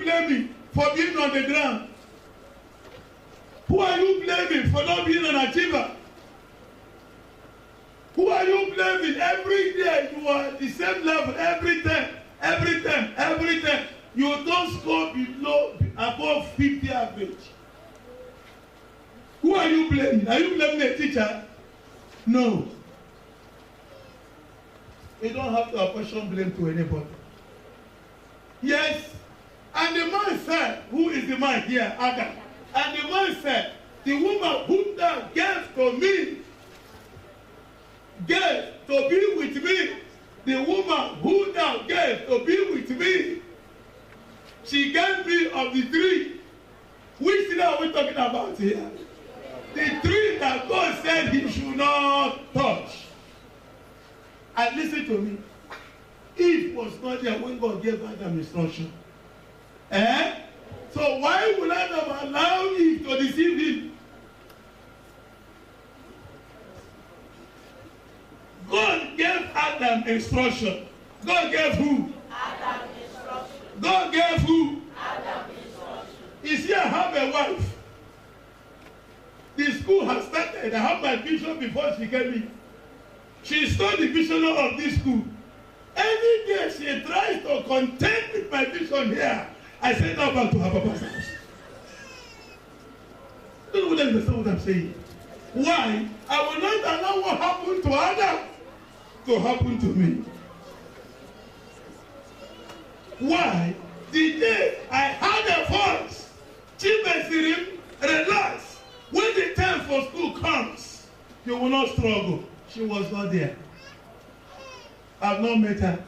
blaming for being on the ground? Who are you blaming for not being an achiever? Who are you blaming? Every day you are at the same level, every time. You don't score above 50 average. Who are you blaming? Are you blaming a teacher? No. You don't have to apportion blame to anybody. Yes. And the man said, who is the man here? Adam. And the man said, the woman whom thou gave to me, gave to be with me. The woman who thou gave to be with me, she gave me of the tree. Which tree are we talking about here? The tree that God said he should not touch. And listen to me. Eve was not there when God gave Adam instruction. So why would Adam allow Eve to deceive him? God gave Adam instruction. God gave who? Adam instruction. God gave who? Adam instruction. You see, I have a wife. The school has started. I have my vision before she came in. She is not the visionary of this school. Every day she tries to contend with my vision here. I send her back to her papa's house. Don't you understand what I'm saying? Why? I will not allow what happened to Adam to happen to me. Why? The day I had a voice, Chibesirim, relax. When the time for school comes, you will not struggle. She was not there. I've not met her.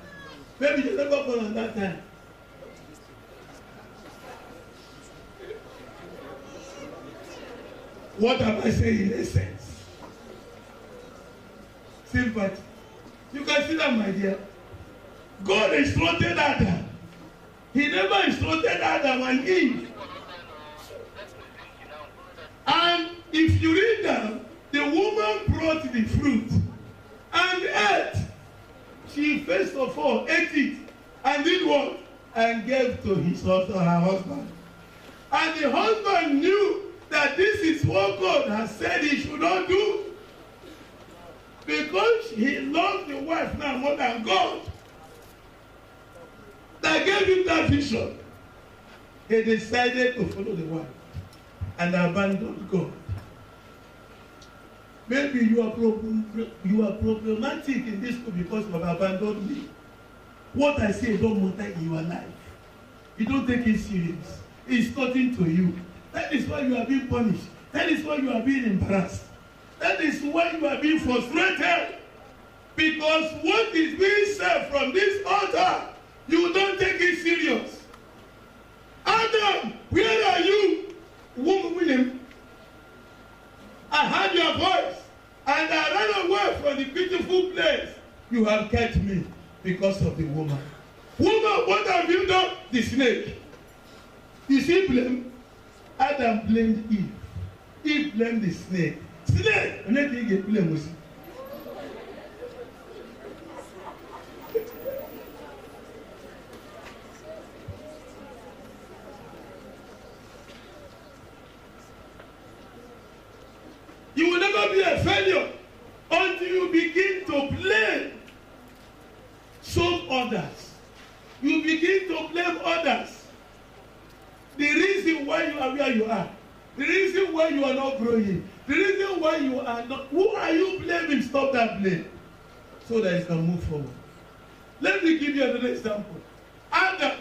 Maybe you never born on that time. What am I saying in essence? Sympathy. You can see that, my dear. God instructed Adam. He never instructed Adam and Eve. And if you read down, the woman brought the fruit and ate. She first of all ate it and did what? And gave to his husband, her husband. And the husband knew that this is what God has said he should not do. Because he loved the wife now more than God. That gave him that vision. He decided to follow the wife and abandon God. Maybe you are problematic in this school because you have abandoned me. What I say don't matter in your life. You don't take it serious. It's nothing to you. That is why you are being punished. That is why you are being embarrassed. That is why you are being frustrated. Because what is being said from this altar, you don't take it serious. Adam, where are you? Woman William, I heard your voice and I ran away from the beautiful place. You have kept me because of the woman. Woman, what have you done? The snake. You see blame? Adam blamed Eve. Eve blamed the snake. Snake! And then he get blamed. You will never be a failure until you begin to blame some others. You begin to blame others. The reason why you are where you are, the reason why you are not growing, the reason why you are not, who are you blaming? Stop that blame so that you can move forward. Let me give you another example. Adam,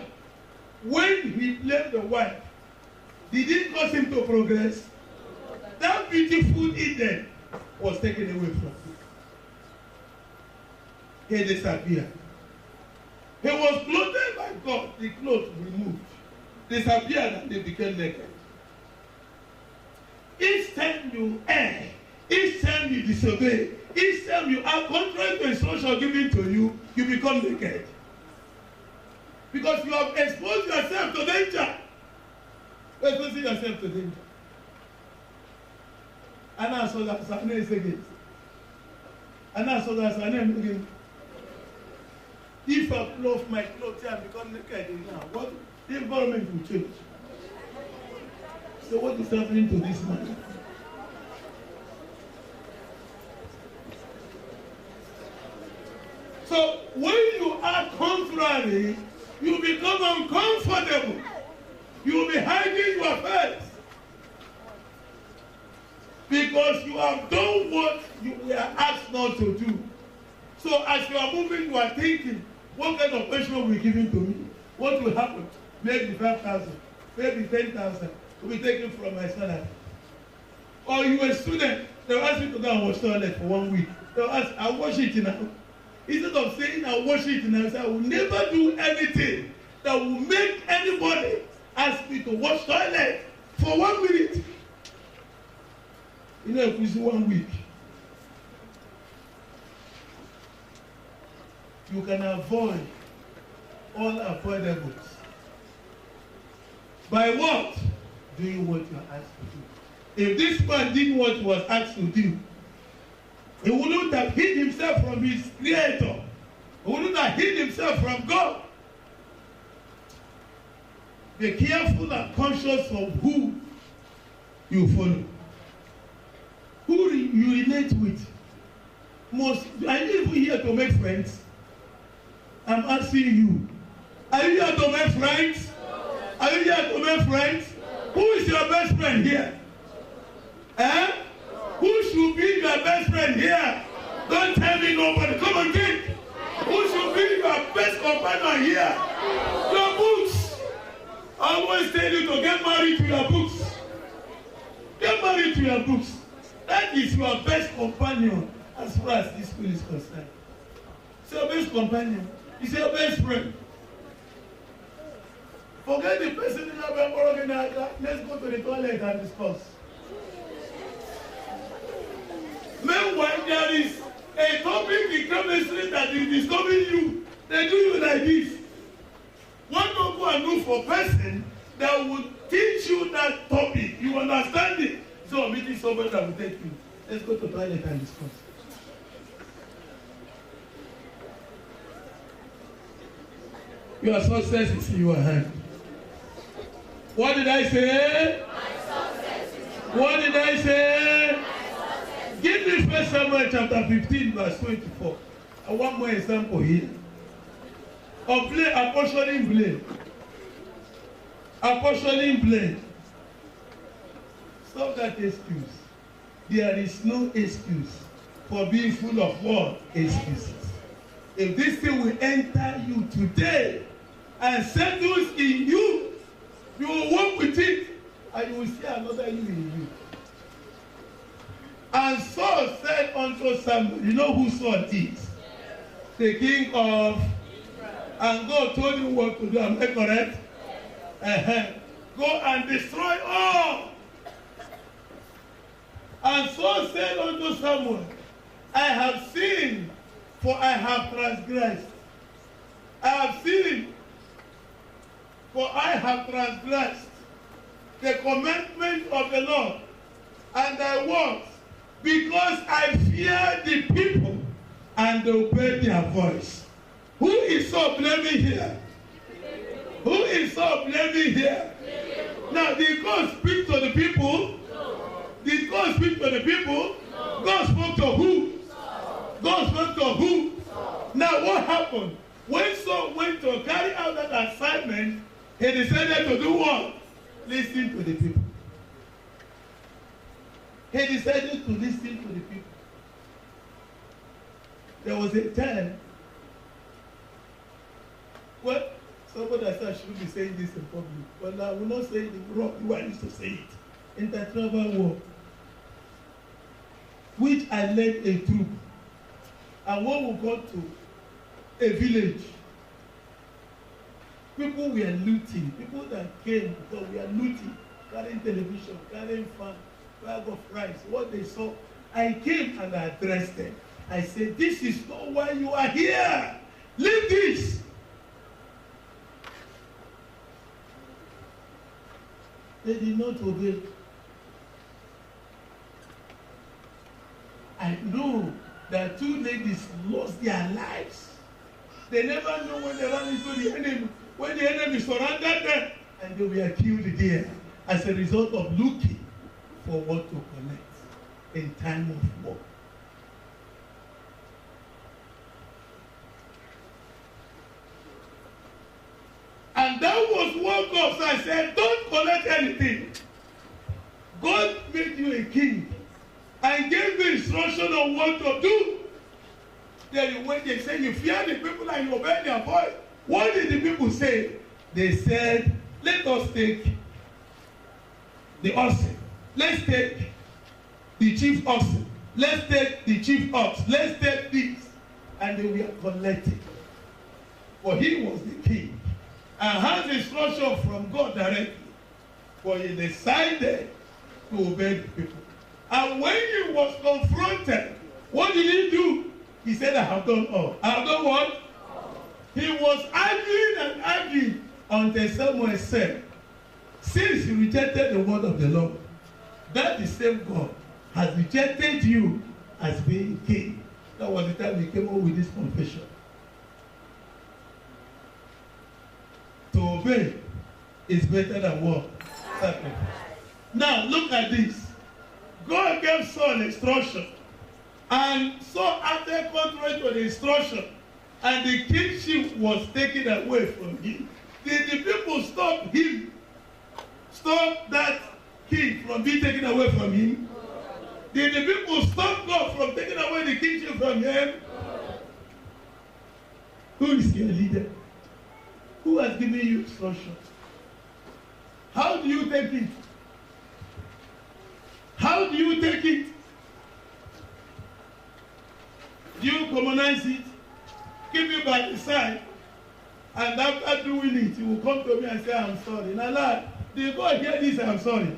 when he blamed the wife, did it cause him to progress? That beautiful Eden was taken away from him. He disappeared. He was clothed by God, the clothes removed, disappeared, and they became naked. Each time you err, each time you disobey, each time you are contrary to instruction given to you, you become naked. Because you have exposed yourself to danger. Exposing yourself to danger. And I saw that Sane is again. And I saw that Sane again. If I pull off my clothes and become naked now, the environment will change. So what is happening to this man? So when you are contrary, you become uncomfortable. You will be hiding your face. Because you have done what you were asked not to do. So as you are moving, you are thinking, what kind of question will be given to me? What will happen? Maybe 5,000, maybe 10,000 will be taken from my salary. Or you are a student, they will ask you to go and wash toilet for 1 week. They will ask, I'll wash it now. Instead of saying, I'll wash it now, I will never do anything that will make anybody ask me to wash toilet for 1 minute. You know, if we see 1 week, you can avoid all avoidables. By what? Doing what you are asked to do. If this man did what he was asked to do, he wouldn't have hid himself from his creator. He wouldn't have hid himself from God. Be careful and conscious of who you follow. Who you relate with. Are you even here to make friends? I'm asking you. Are you here to make friends? Are you here to make friends? Who is your best friend here? Eh? Who should be your best friend here? Don't tell me nobody. Come on, think. Who should be your best companion here? Your books. I always tell you to get married to your books. Get married to your books. That is your best companion as far as this school is concerned. It's your best companion. It's your best friend. Forget the person in your. Let's go to the toilet and discuss. Meanwhile, there is a topic in chemistry that is disturbing you. They do you like this. Why not go and look for a person that will teach you that topic? You understand it? So I'm meeting somebody that will take you. Let's go to the toilet and discuss. Your success is in your hand. What did I say? What did I say? Give me 1 Samuel chapter 15, verse 24. I want more example here. Of blame, apportioning blame. Apportioning blame. Stop that excuse. There is no excuse for being full of what? Excuses. If this thing will enter you today and settles in you, you will walk with it and you will see another you in you. And Saul said unto Samuel, you know who Saul is? The king of, and God told him what to do. Am I correct? Go and destroy all. And Saul said unto Samuel, I have sinned, for I have transgressed. I have sinned, for I have transgressed the commandment of the Lord and thy words, because I fear the people and obey their voice. Who is so blaming here? Who is so blaming here? Now, did God speak to the people? Did God speak to the people? God spoke to who? God spoke to who? Now, what happened? When Saul went to carry out that assignment, he decided to do what? Listen to the people. He decided to listen to the people. There was a time when somebody said I shouldn't be saying this in public, but I will not say it wrong. You are used to say it. Intertribal war, which I led a troop, and when we got to a village, people were looting. People that came because we are looting, carrying television, carrying fan, bag of rice. What they saw, I came and I addressed them. I said, this is not why you are here. Leave this. They did not obey. I know that 2 ladies lost their lives. They never know when they ran into the enemy. when the enemy surrounded them, and they were killed there as a result of looking for what to connect in time of war. And that was what God said. I said, don't collect anything. God made you a king and gave you instruction on what to do. Then when they say you fear the people and you obey their voice, what did the people say? They said, let us take the oxen. Let's take the chief oxen. Let's take the chief ox. Let's take this. And they were collecting. For he was the king and has instruction from God directly. For he decided to obey the people. And when he was confronted, what did he do? He said, I have done all. I have done what? He was arguing and arguing until someone said, since you rejected the word of the Lord, that the same God has rejected you as being king. That was the time he came up with this confession. To obey is better than what? Sacrifice. Now look at this. God gave Saul instruction, and Saul acted contrary to the instruction, and the kingship was taken away from him. Did the people stop him? Stop that king from being taken away from him? Did the people stop God from taking away the kingship from him? Who is your leader? Who has given you instruction? How do you take it? How do you take it? Do you commonize it? Keep it by the side. And after doing it, you will come to me and say, I'm sorry. Now, Lord, did God hear this? I'm sorry.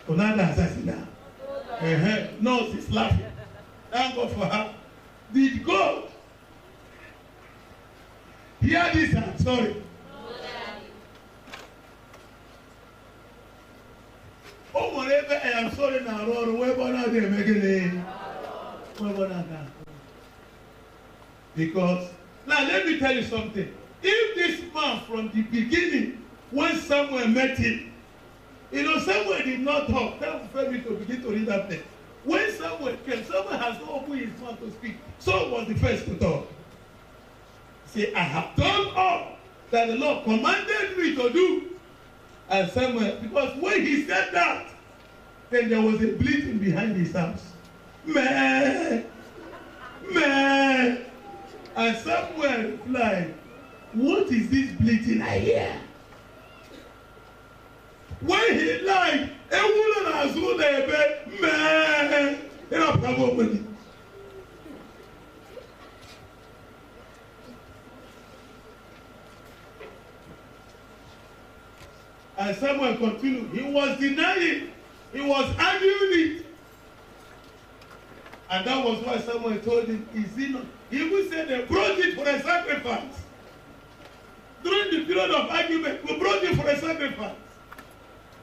Onada assassin. No, she's laughing. Thank God for her. Did God hear this? I'm sorry. Oh, whatever I am sorry now, because now let me tell you something. If this man from the beginning, when someone met him, you know, someone did not talk. Tell me to begin to read that place. When someone came, someone has not opened his mouth to speak. Saul was the first to talk. Say, I have done all that the Lord commanded me to do. And Samuel, because when he said that, then there was a bleating behind his house. Meh, meh. And Samuel replied, what is this bleating I hear? When he lied, a woman has told him, meh. You know, probably. And Samuel continued. He was denying. He was arguing it. And that was why Samuel told him, is it not? He even said they brought it for a sacrifice. During the period of argument, we brought it for a sacrifice.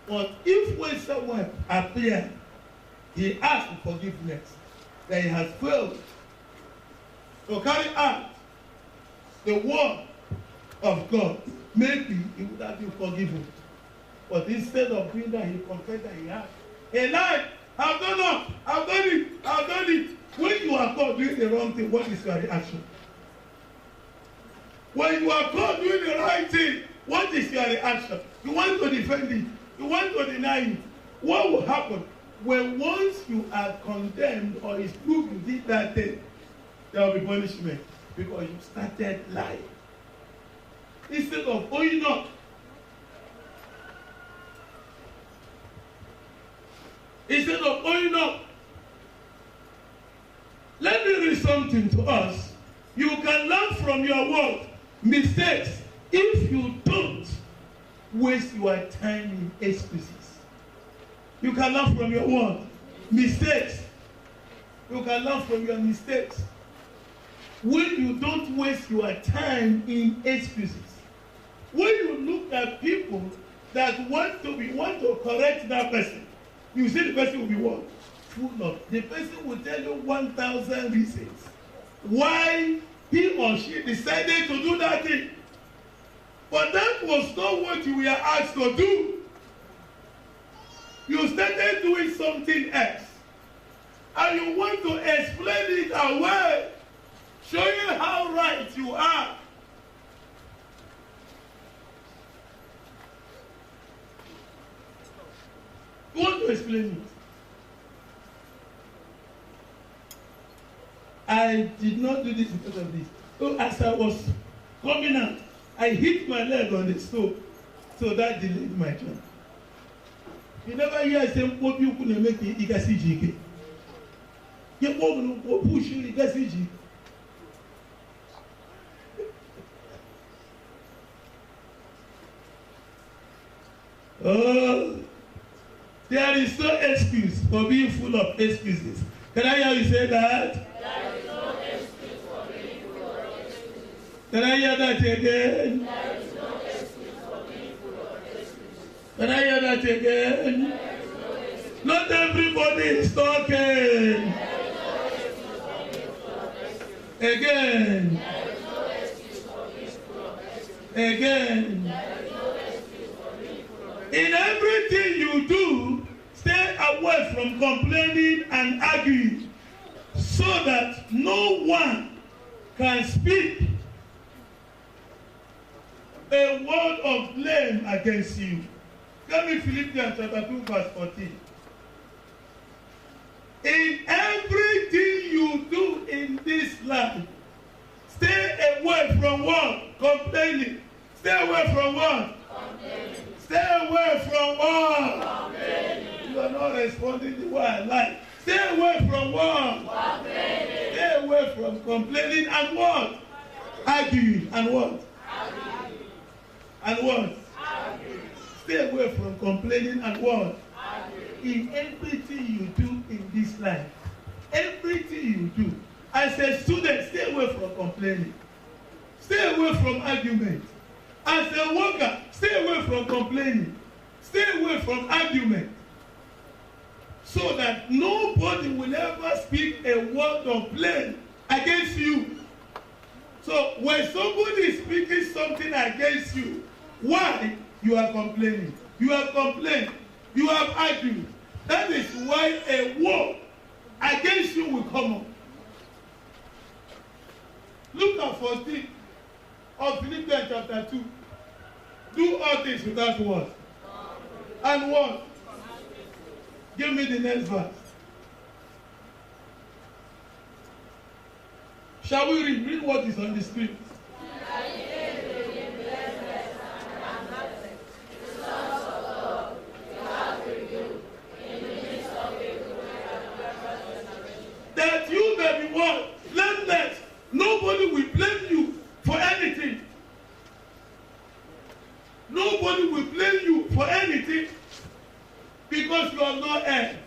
But if when someone appeared, he asked for forgiveness, that he has failed to carry out the word of God, maybe he would have been forgiven. But instead of doing that, he confessed that he had. He lied. I've done it. I've done it. I've done it. When you are caught doing the wrong thing, what is your reaction? When you are caught doing the right thing, what is your reaction? You want to defend it. You want to deny it. What will happen? When once you are condemned or it's proved you did that thing, there will be punishment because you started lying. Instead of owning up, instead of owning up, let me read something to us. You can learn from your word mistakes if you don't waste your time in excuses. You can learn from your word mistakes. You can learn from your mistakes when you don't waste your time in excuses. When you look at people that want to correct that person, you see the person will be what? Full of. The person will tell you 1,000 reasons why he or she decided to do that thing. But that was not what you were asked to do. You started doing something else. And you want to explain it away, showing how right you are. You want to explain it. I did not do this because of this. So as I was coming out, I hit my leg on the stove. So that delayed my turn. You never hear saying, "What you couldn't make it, you can see JK." You won't push you can see JK. Oh, there is no excuse for being full of excuses. Can I hear you say that? There is no excuse for being full of excuses. Can I hear that again? There is no excuse for being full of excuses. Can I hear that again? There is no excuse. Not everybody is talking. There is no excuse for being full of excuses. Again. There is no excuse for being full of excuses. Again. There is no excuse for being full of excuses. In everything you do, stay away from complaining and arguing so that no one can speak a word of blame against you. Let me Philippians chapter 2 verse 14. In everything you do in this life, stay away from what? Complaining. Stay away from what? Complaining. Stay away from what? Complaining. You are not responding the way I like. Stay away from what? Complaining. Stay away from complaining and what? Arguing and what? Arguing. And what? Arguing. Stay away from complaining and what? Arguing. In everything you do in this life, everything you do, as a student, stay away from complaining. Stay away from argument. As a worker, stay away from complaining. Stay away from argument. So that nobody will ever speak a word of blame against you. So when somebody is speaking something against you, why? You are complaining. You have complained. You have argued. That is why a war against you will come up. Look at 14 of Philippians chapter 2. Do all things without what? And what? Give me the next verse. Shall we read what is on the screen? That you may be what? Blameless. Nobody will blame you for anything. Nobody will blame you for anything because you have not erred.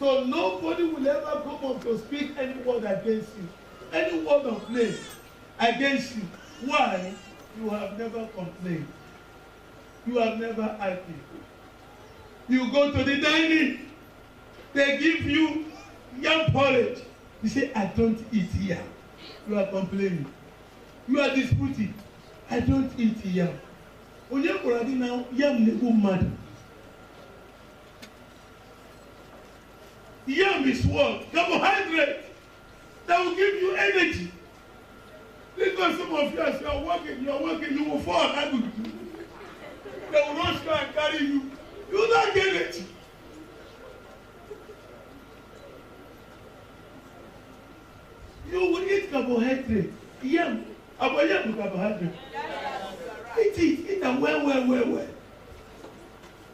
So nobody will ever come up to speak any word against you, any word of blame against you. Why? You have never complained. You have never argued. You go to the dining, they give you yam porridge. You say, I don't eat yam. You are complaining. You are disputing. I don't eat yam. Onye already now yam nebu mad. Yam is what? Carbohydrate that will give you energy. Because some of you, as you are working, you will fall. They will rush you and carry you. You will not get it. You will eat carbohydrate. Yam. About yam carbohydrate. Eat them well.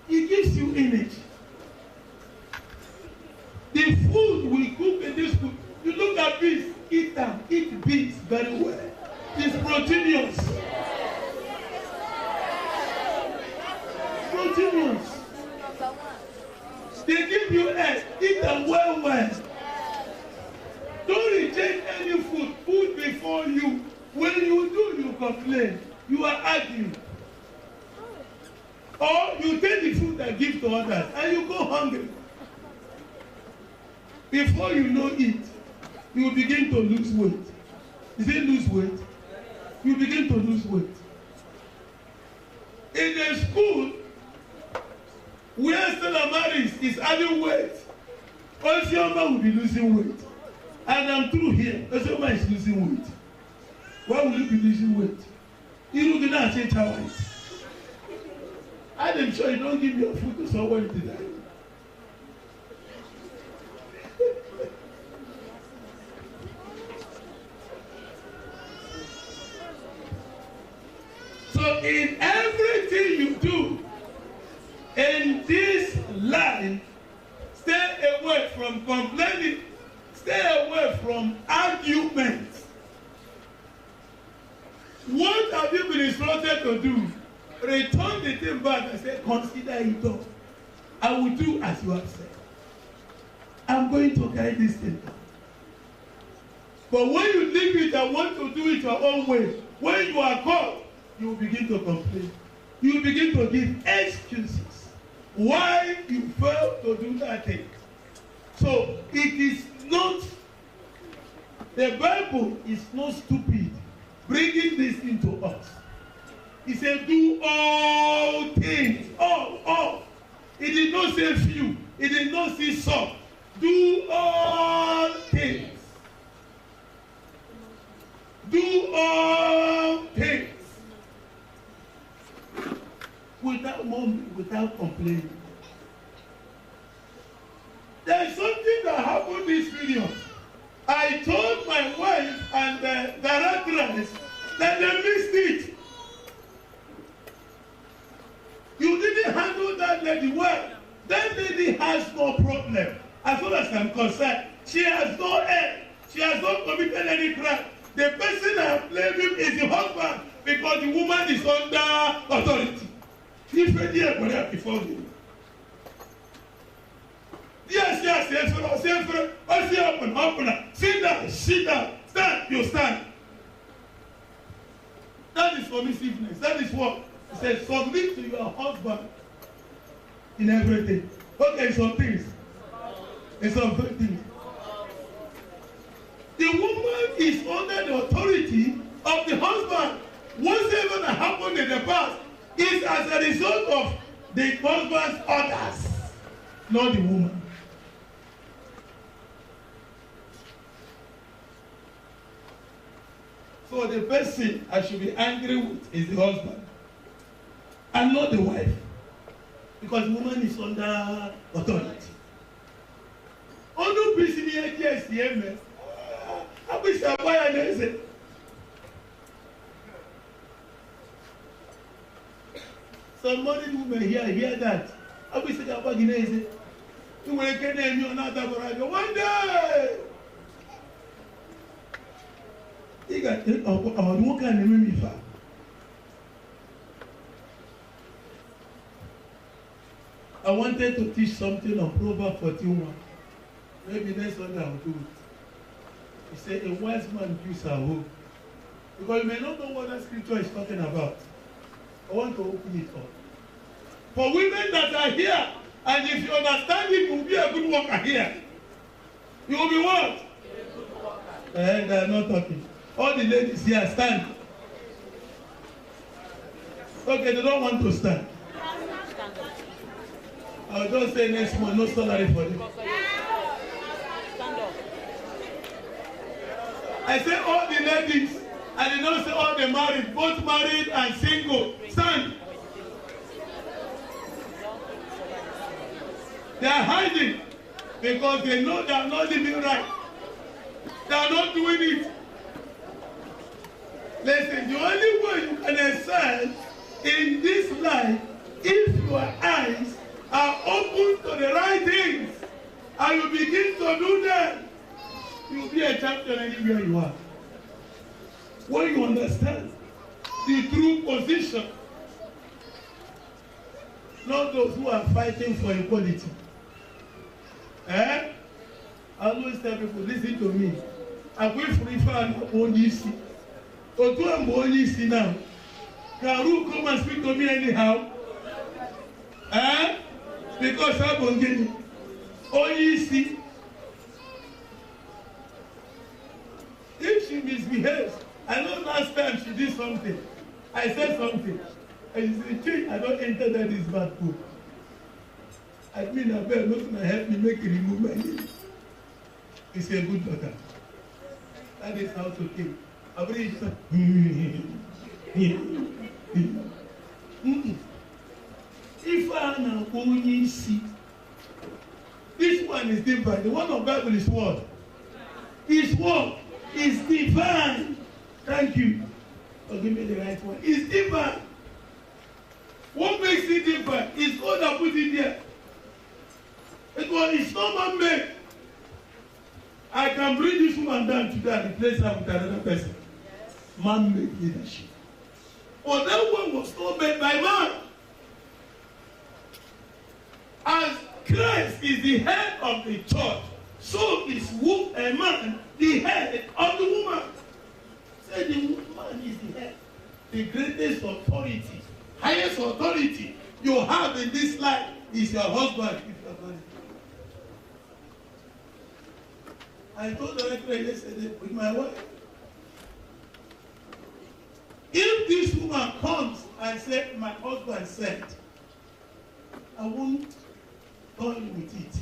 It gives you energy. The food we cook in this food, you look at beans, eat them, eat beans very well. It's proteinous. Proteinous. They give you egg, eat them well. Don't reject any food before you. When you do, you complain. You are arguing. Or you take the food and give to others and you go hungry. Before you know it, you begin to lose weight. Is it lose weight? You begin to lose weight. a school where Stella Maris is adding weight, Osioma will be losing weight. And I'm through here. Osioma is losing weight. Why will you be losing weight? You do not change how it. I'm sure you don't give your food to someone today. So in everything you do in this life, stay away from complaining, stay away from arguments. What have you been instructed to do? Return the thing back and say, consider it done. I will do as you have said. I'm going to carry this thing out. But when you leave it and want to do it your own way, when you are caught, you will begin to complain. You will begin to give excuses why you failed to do that thing. So it is not, the Bible is not stupid bringing this into us. He said, do all things, all. It did not say few. It did not say some. Do all things. Do all things. Without murmuring, without complaining. There is something that happened this period. I told my wife and the directress that they missed it. You didn't handle that lady well. That lady has no problem. As far as I'm concerned, she has no error. She has not committed any crime. The person I blame him is the husband because the woman is under authority. If ready before you. Yes, open. Sit down, stand, you stand. That is submissiveness. That is what it says. Submit to your husband in everything. Okay, some things. In some things. The woman is under the authority of the husband. Whatever that happened in the past is as a result of the husband's orders, not the woman. So the person I should be angry with is the husband and not the wife, because the woman is under authority. Onu bisi ni eki SDM. Abisi abaya neze. Some married women hear that. Abisi abaya neze. You will get them you not that one day. You got what kind of me for? I wanted to teach something on Proverbs 41. Maybe next Sunday I will do it. He said, a wise man gives a hope. Because you may not know what that scripture is talking about. I want to open it up. For women that are here, and if you understand it, you will be a good worker here. You will be what? They are not talking. All the ladies here stand. Okay, they don't want to stand. I'll just say next month, no salary for them. I say all the ladies, and they don't say all the married, both married and single. Stand. They are hiding because they know they are not living right. They are not doing it. Listen, the only way you can excel in this life, if your eyes are open to the right things and you begin to do them, you will be a champion anywhere you are. When you understand the true position, not those who are fighting for equality. I always tell people, listen to me. I'm going for if only see. Otu am only see now. Can you come and speak to me anyhow? Because I'm going to only see. If she misbehaves, I know last time she did something. I said something. And he say, change, I don't enter that is bad book. I mean, I better not gonna help me make it remove my name. It's a good daughter. That is how to think. I believe it's if I am only see, this one is divine. The one of Bible is what? His word is divine. Thank you for giving me the right one. It's divine. What makes it divine is God that put it there. It's not man-made. I can bring this woman down today and replace her with another person. Yes. Man-made leadership. But that one was not made by man. As Christ is the head of the church, so is a man the head of the woman. Say the woman is the head. The greatest authority, highest authority you have in this life is your husband. If you are married. I told the rector yesterday with my wife. If this woman comes and says, my husband said, I won't toy with it.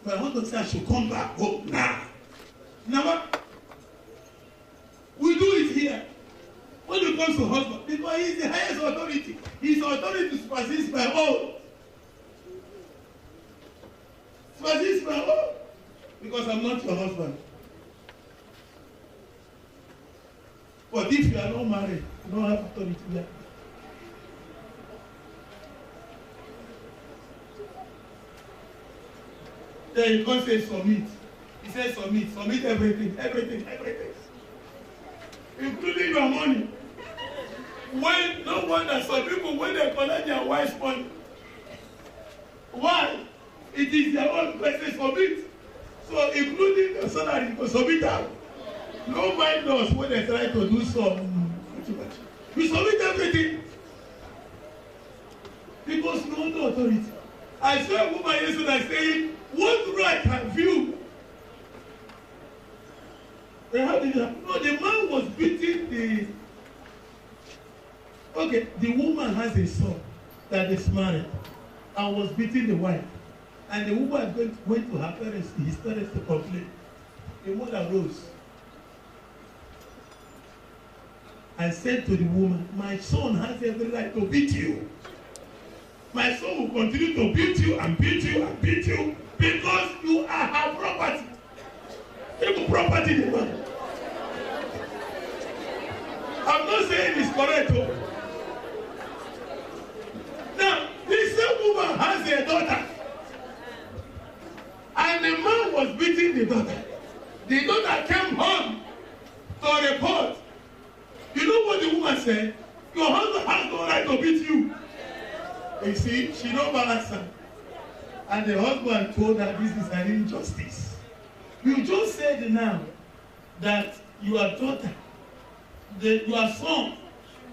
My husband said I should come back home now. Never. We do it here. When it comes to husband, because he is the highest authority. His authority supersedes my own. Supersedes my own. Because I'm not your husband. But if you are not married, you don't have authority there. Then you can't say submit. He says submit. Submit everything. Including your money. When no wonder some people, when they collect their wife's money, why? It is their own person submit. So including the salary, you submit out. No mind us when they try to do some. We submit everything. Because no authority. I saw a woman yesterday saying, what right have you? How did that? No, the man was beating the. Okay, the woman has a son that is married and was beating the wife. And the woman went to her parents, his parents, to complain. The mother rose and said to the woman, my son has every right to beat you. My son will continue to beat you and beat you and beat you because you are her property. People property the man. I'm not saying it's correct. Now, this same woman has a daughter. And the man was beating the daughter. The daughter came home to report. You know what the woman said? Your husband has no right to beat you. You see, she don't balance her. And the husband told her this is an injustice. You just said now that your daughter, your son,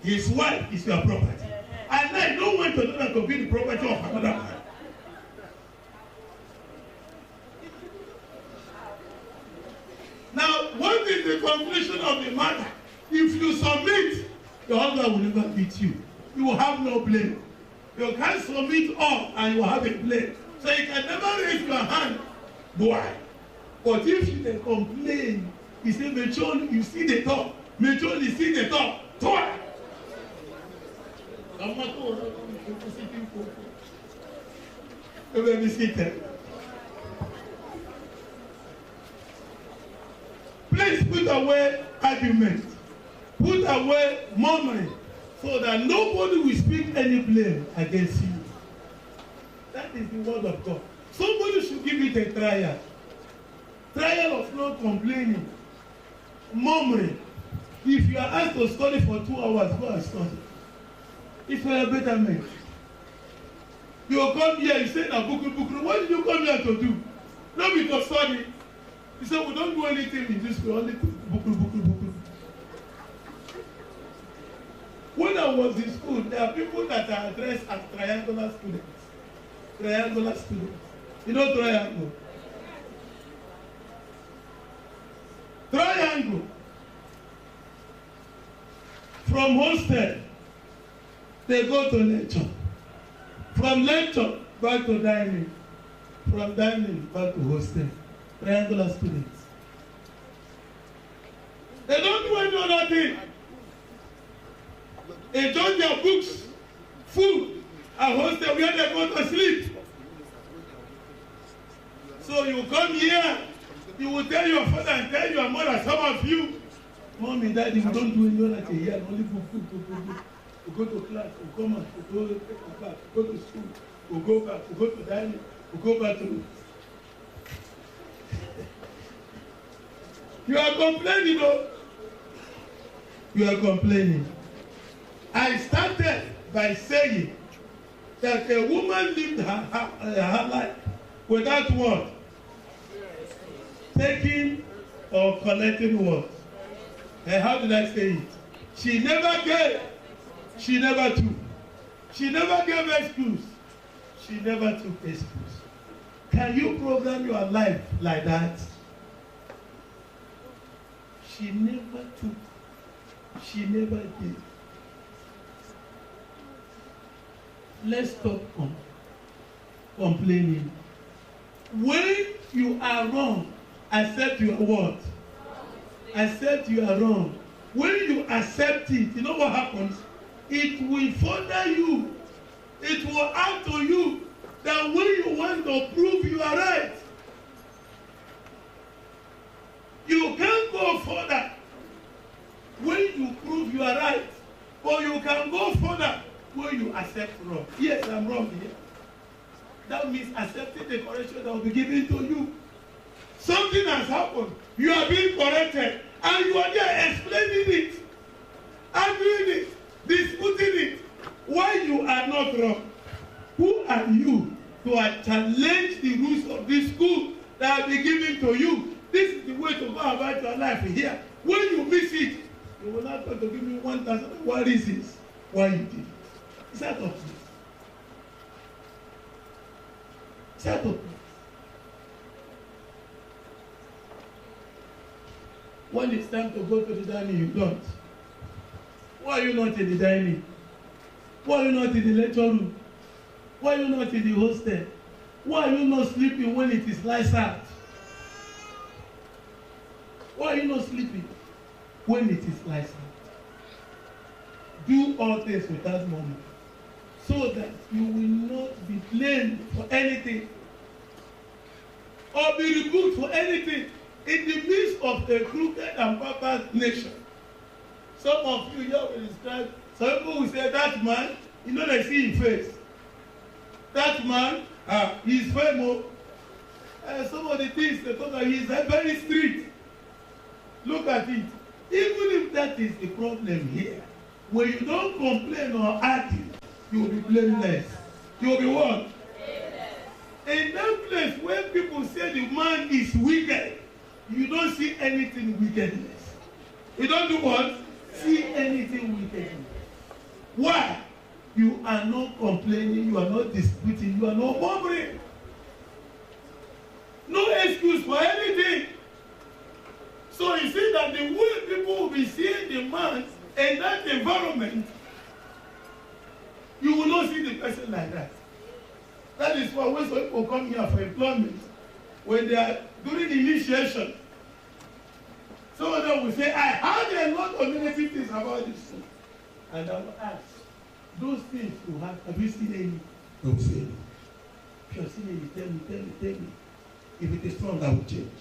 his wife is your property. And I don't want your daughter to be the property of another man. Now, what is the conclusion of the matter? If you submit, your husband will never beat you. You will have no blame. You can't submit all and you will have a blame. So you can never raise your hand, boy. But if you can complain, you say, Mechon, you see the top. Mechon, you see the top. Toy. Let me sit there. Please put away argument. Put away murmuring so that nobody will speak any blame against you. That is the word of God. Somebody should give it a trial. Trial of not complaining. Murmuring. If you are asked to study for 2 hours, go and study. If you are a better man. You come here, you say, Bukru, what did you come here to do? Not because study. He said, we don't do anything in this, we only Bukru. When I was in school, there are people that are addressed as triangular students. Triangular students. You know triangle? Triangle. From hostel They go to lecture. From lecture, back to dining. From dining, back to hostel. Triangular students. They don't do any other thing. They don't their books, food, and hostel where they go to sleep. So you come here, you will tell your father and tell your mother, some of you, Mommy, Daddy, we don't do any other thing here, only for food, we go to class, we come out, we go take a bath, we go to school, we go back, we go to dining, we go back to. You are complaining, though. You are complaining. I started by saying that a woman lived her life without what? Taking or collecting what? And how did I say it? She never gave. She never took. She never gave excuse. She never took excuse. Can you program your life like that? She never took. She never gave. Let's stop complaining. When you are wrong, accept your what? Accept you are wrong. When you accept it, you know what happens? It will further you. It will add to you that when you want to prove you are right, you can't go further when you prove you are right, but you can go further when you accept wrong. Yes, I'm wrong here. That means accepting the correction that will be given to you. Something has happened. You are being corrected, and you are there explaining it, arguing it, disputing it. Why you are not wrong? Who are you to challenge the rules of this school that have been given to you? This is the way to go about your life here. When you miss it, you will not going to give me 1,001 reasons why you did it. It's out of place. It's out of place. When it's time to go to the dining, you don't. Why are you not in the dining? Why are you not in the lecture room? Why are you not in the hostel? Why are you not sleeping when it is lights out? Why are you not sleeping when it is lights out? Do all things without money, so that you will not be blamed for anything or be rebuked for anything in the midst of a crooked and perverse nation. Some of you here will describe, some people will say, that man, you know, they see his face. That man, he's famous. Some of the things they talk about, he's very strict. Look at it. Even if that is the problem here, when you don't complain or argue, you will be blameless. You will be what? In that place where people say the man is wicked, you don't see anything wickedness. You don't do what? See anything wickedness. Why? You are not complaining, you are not disputing, you are not murmuring. No excuse for anything. So you see that the way people will be seeing the man in that environment, you will not see the person like that. That is why when some people come here for employment, when they are during the initiation, some of them will say, I heard a lot of negative things about this school. And I will ask, those things you have you seen any? Don't say no. If you have seen any, tell me. If it is wrong, I will change.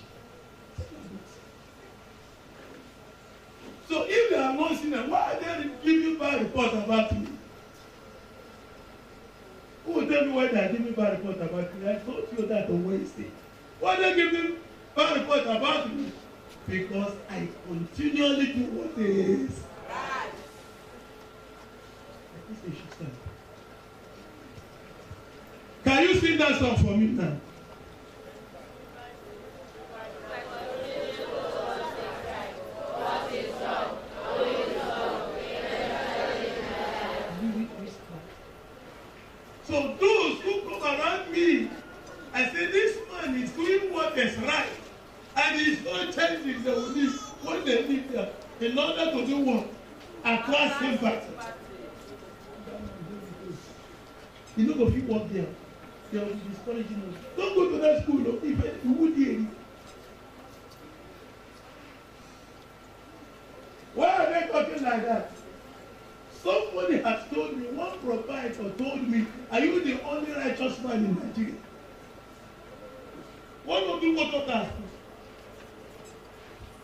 So if they have not seen them, why are they giving bad reports about me? Who will tell me why they are giving bad reports about me? I told you that on Wednesday. Why are they giving bad reports about me? Because I continually do what is right. I think you should stand. Can you sing that song for me now? So those who come around me and say this man is doing what is right, and he's not changing the belief when they live there in order to do what? Acquire sympathy. You no go fit work there. They will be discouraging us. Don't go to that school. No. If you would hear it. Why are they talking like that? Somebody has told me, one proprietor told me, are you the only righteous man in Nigeria? One of you water tax.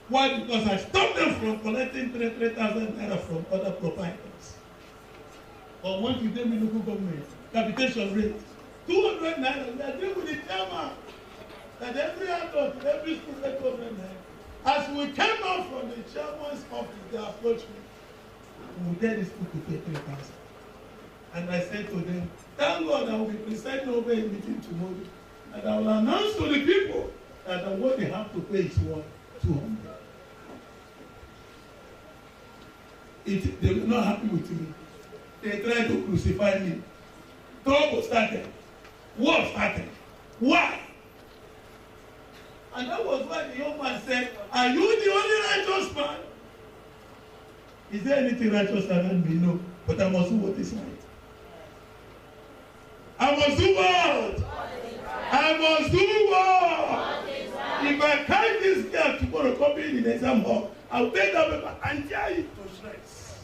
Why? Because I stopped them from collecting 3,000 naira from other proprietors. Or once you tell me local government, capitation rate, 200 naira, we are dealing with the chairman. That every adult, every school get 200 naira. As we came out from the chairman's office, they approached me. We will tell these people to pay 3,000. And I said to them, thank God I will be presiding over a meeting tomorrow. And I will announce to the people that what they have to pay is what? 200. They were not happy with me. They tried to crucify me. Trouble started. War started. Why? And that was why the young man said, are you the only righteous man? Is there anything righteous around me? No. But I must do what is right. I must do what? I must do what? If I carry this girl tomorrow, copy in the exam hall, I will take that paper and tear it to shreds.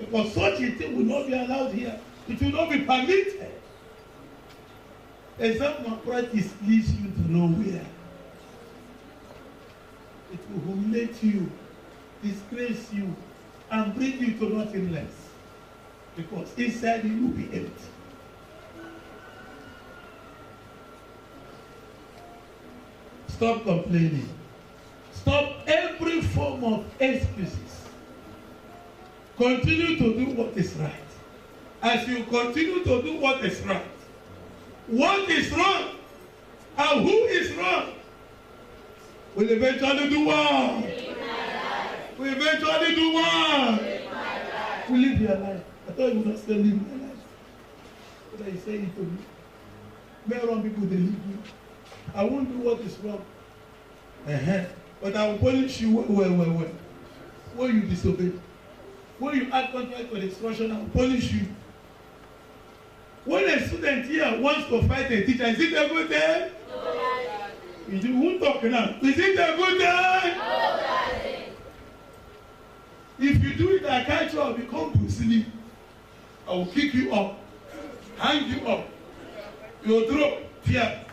Because such a thing will not be allowed here. It will not be permitted. Exam malpractice leads you to nowhere. It will humiliate you, disgrace you, and bring you to nothing less. Because inside you will be empty. Stop complaining. Stop every form of excuses. Continue to do what is right. As you continue to do what is right, what is wrong and who is wrong will eventually do what? Will eventually do what? Will live your life. I thought you would not say live my life. But you say it to me. Many wrong people, they leave me. I won't do what is wrong. But I will punish you well. When you disobey. When you act contrary to the instruction, I will punish you. When a student here wants to fight a teacher, is it a good thing? No. You won't talk now. Is it a good thing? No. If you do it, I catch you, I will become Bruce. I will kick you up, hang you up. You will drop fear.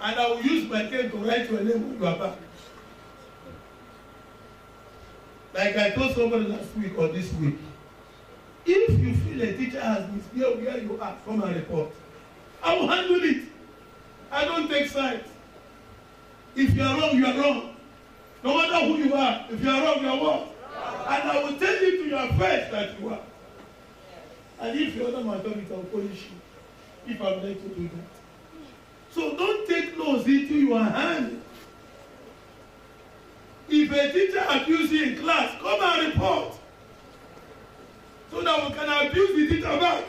And I will use my pen to write your name on your back. Like I told somebody last week or this week, if you feel a teacher has misbehaved where you are, come and report. I will handle it. I don't take sides. If you are wrong, you are wrong. No matter who you are, if you are wrong, you are wrong. And I will tell you to your face that you are. And if you are not my authority, I will punish you. If I would like to do that. So don't take laws into your hand. If a teacher abuses you in class, come and report. So that we can abuse the teacher back.